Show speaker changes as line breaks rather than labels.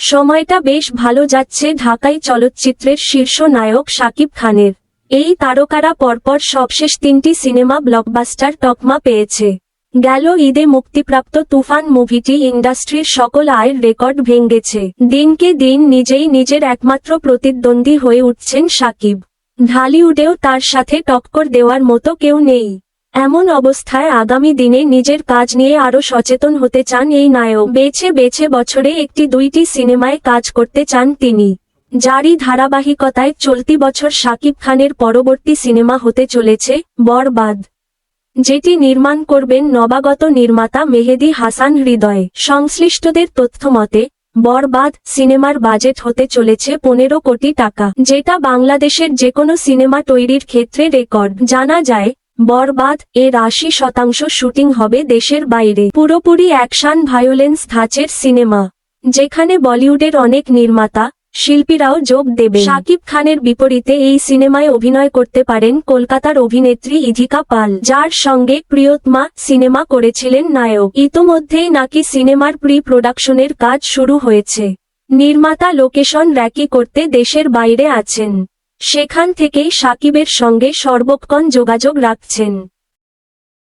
সময়টা বেশ ভালো যাচ্ছে ঢাকাই চলচ্চিত্রের শীর্ষ নায়ক শাকিব খানের। এই তারকারা পরপর সবশেষ 3টি সিনেমা ব্লকবাস্টার তকমা পেয়েছে। গেল ঈদে মুক্তিপ্রাপ্ত তুফান মুভিটি ইন্ডাস্ট্রির সকল আয়ের রেকর্ড ভেঙেছে। দিনকে দিন নিজেই নিজের একমাত্র প্রতিদ্বন্দ্বী হয়ে উঠছেন শাকিব। ঢালিউডেও তার সাথে টক্কর দেওয়ার মতো কেউ নেই। এমন অবস্থায় আগামী দিনে নিজের কাজ নিয়ে আরও সচেতন হতে চান এই নায়ক। বেছে বেছে বছরে 1-2টি সিনেমায় কাজ করতে চান তিনি। যারই ধারাবাহিকতায় চলতি বছর শাকিব খানের পরবর্তী সিনেমা হতে চলেছে বরবাদ, যেটি নির্মাণ করবেন নবাগত নির্মাতা মেহেদী হাসান হৃদয়। সংশ্লিষ্টদের তথ্যমতে বরবাদ সিনেমার বাজেট হতে চলেছে 15 কোটি টাকা, যেটা বাংলাদেশের যেকোনো সিনেমা তৈরির ক্ষেত্রে রেকর্ড। জানা যায় বরবাদ এর 80% শুটিং হবে দেশের বাইরে। পুরোপুরি অ্যাকশন ভায়োলেন্স ধাঁচের সিনেমা, যেখানে বলিউডের অনেক নির্মাতা শিল্পীরাও যোগ দেবে। শাকিব খানের বিপরীতে এই সিনেমায় অভিনয় করতে পারেন কলকাতার অভিনেত্রী ইধিকা পাল, যার সঙ্গে প্রিয়তমা সিনেমা করেছিলেন নায়ক। ইতোমধ্যেই নাকি সিনেমার প্রি প্রোডাকশনের কাজ শুরু হয়েছে। নির্মাতা লোকেশন র্যাকি করতে দেশের বাইরে আছেন, সেখান থেকেই শাকিবের সঙ্গে সর্বক্ষণ যোগাযোগ রাখছেন।